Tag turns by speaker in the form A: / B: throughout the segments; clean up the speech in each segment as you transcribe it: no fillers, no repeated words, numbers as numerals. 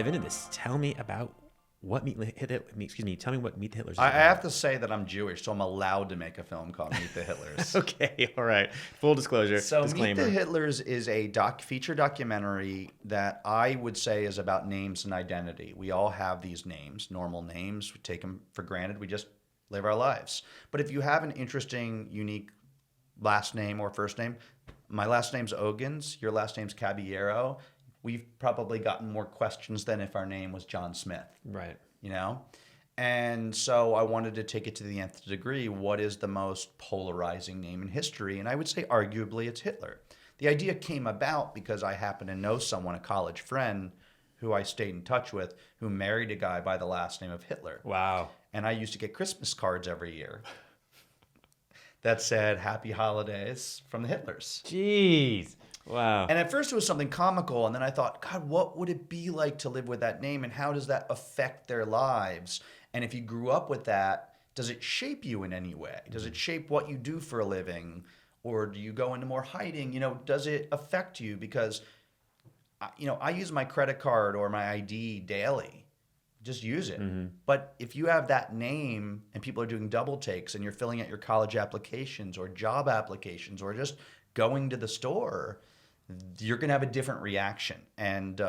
A: dive into this. Tell me about what Tell me what Meet the Hitlers is
B: I
A: about.
B: have to say that I'm Jewish, so I'm allowed to make a film called Meet the Hitlers.
A: Okay, all right. Full disclosure.
B: So
A: disclaimer.
B: Meet the Hitlers is a feature documentary that I would say is about names and identity. We all have these names, normal names. We take them for granted. We just live our lives. But if you have an interesting, unique last name or first name, my last name's Ogens, your last name's Caballero, we've probably gotten more questions than if our name was John Smith.
A: Right.
B: You know? And so I wanted to take it to the nth degree. What is the most polarizing name in history? And I would say arguably it's Hitler. The idea came about because I happen to know someone, a college friend, who I stayed in touch with, who married a guy by the last name of Hitler.
A: Wow.
B: And I used to get Christmas cards every year that said, Happy Holidays from the Hitlers.
A: Jeez. Wow.
B: And at first it was something comical, and then I thought, God, what would it be like to live with that name, and how does that affect their lives? And if you grew up with that, does it shape you in any way? Does it shape what you do for a living? Or do you go into more hiding? You know, does it affect you? Because, you know, I use my credit card or my ID daily. Just use it. Mm-hmm. But if you have that name and people are doing double takes and you're filling out your college applications or job applications or just going to the store, you're going to have a different reaction. And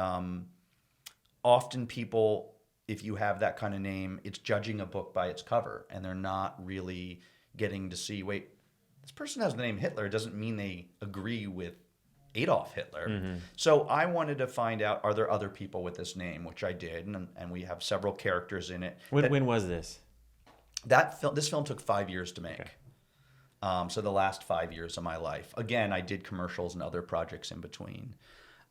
B: often people, if you have that kind of name, it's judging a book by its cover, and they're not really getting to see, wait, this person has the name Hitler. It doesn't mean they agree with Adolf Hitler. Mm-hmm. So I wanted to find out, are there other people with this name, which I did, and we have several characters in it.
A: When was this?
B: This film took 5 years to make. Okay. So the last 5 years of my life. Again, I did commercials and other projects in between.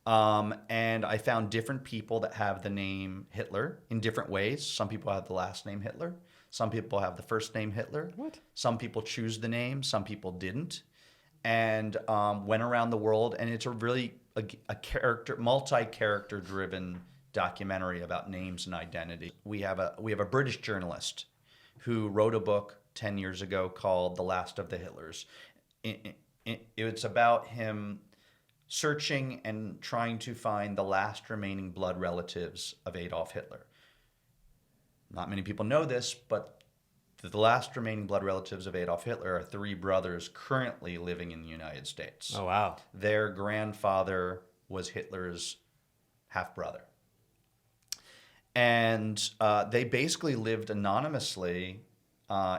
B: And I found different people that have the name Hitler in different ways. Some people have the last name Hitler. Some people have the first name Hitler.
A: What?
B: Some people choose the name. Some people didn't. And went around the world. And it's a really multi-character driven documentary about names and identity. We have a British journalist who wrote a book 10 years ago called The Last of the Hitlers. It's about him searching and trying to find the last remaining blood relatives of Adolf Hitler. Not many people know this, but the last remaining blood relatives of Adolf Hitler are 3 brothers currently living in the United States.
A: Oh, wow.
B: Their grandfather was Hitler's half-brother. And they basically lived anonymously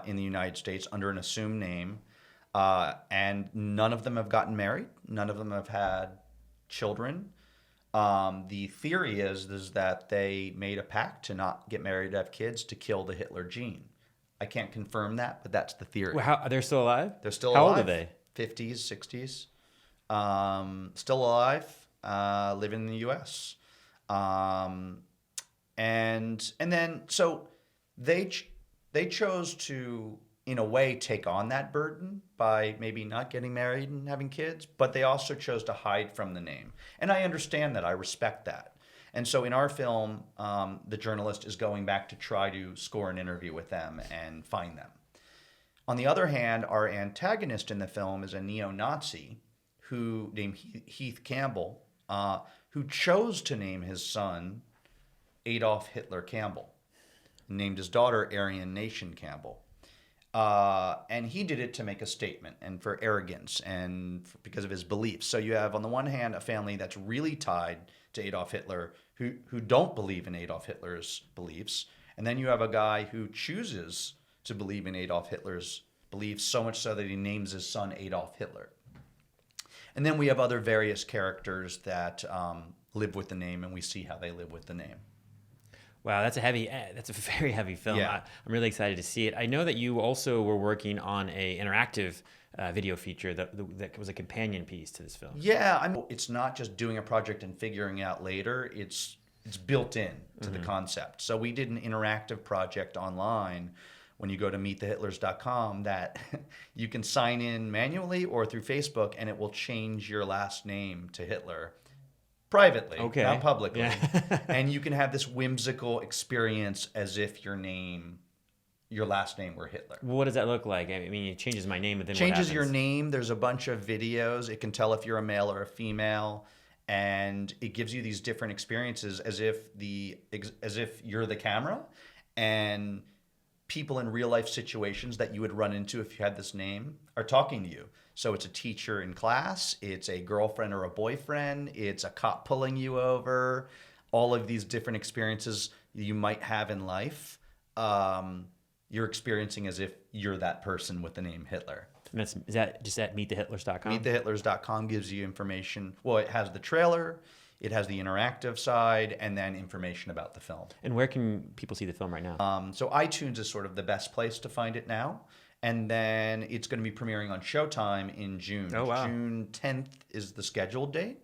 B: in the United States under an assumed name, and none of them have gotten married. None of them have had children. The theory is that they made a pact to not get married, to have kids, to kill the Hitler gene. I can't confirm that, but that's the theory.
A: Well, they're still alive?
B: They're still alive.
A: How old are they?
B: 50s, 60s. Still alive, living in the U.S. And then, so they chose to, in a way, take on that burden by maybe not getting married and having kids, but they also chose to hide from the name. And I understand that. I respect that. And so in our film, the journalist is going back to try to score an interview with them and find them. On the other hand, our antagonist in the film is a neo-Nazi named Heath Campbell, who chose to name his son Adolf Hitler Campbell, named his daughter Aryan Nation Campbell. And he did it to make a statement and for arrogance and because of his beliefs. So you have, on the one hand, a family that's really tied to Adolf Hitler who don't believe in Adolf Hitler's beliefs. And then you have a guy who chooses to believe in Adolf Hitler's beliefs, so much so that he names his son Adolf Hitler. And then we have other various characters that live with the name, and we see how they live with the name.
A: Wow, that's a very heavy film.
B: Yeah.
A: I'm really excited to see it. I know that you also were working on a interactive video feature that was a companion piece to this film.
B: Yeah, it's not just doing a project and figuring out later. It's built in to the concept. So we did an interactive project online when you go to meetthehitlers.com that you can sign in manually or through Facebook, and it will change your last name to Hitler. Privately, not publicly. Yeah. And you can have this whimsical experience as if your last name were Hitler.
A: What does that look like? I mean, it changes my name, but then
B: changes
A: what happens?
B: Your name. There's a bunch of videos. It can tell if you're a male or a female. and it gives you these different experiences as if you're the camera, and people in real life situations that you would run into if you had this name are talking to you. So it's a teacher in class, it's a girlfriend or a boyfriend, it's a cop pulling you over, all of these different experiences you might have in life. You're experiencing as if you're that person with the name Hitler.
A: Is that just at meetthehitlers.com?
B: Meetthehitlers.com gives you information. Well, it has the trailer, it has the interactive side, and then information about the film.
A: And where can people see the film right now?
B: So iTunes is sort of the best place to find it now. And then it's going to be premiering on Showtime in June.
A: Oh, wow.
B: June 10th is the scheduled date,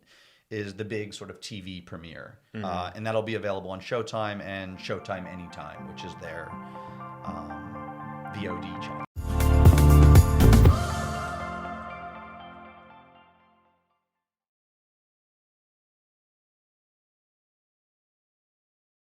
B: is the big sort of TV premiere. And that'll be available on Showtime and Showtime Anytime, which is their VOD channel.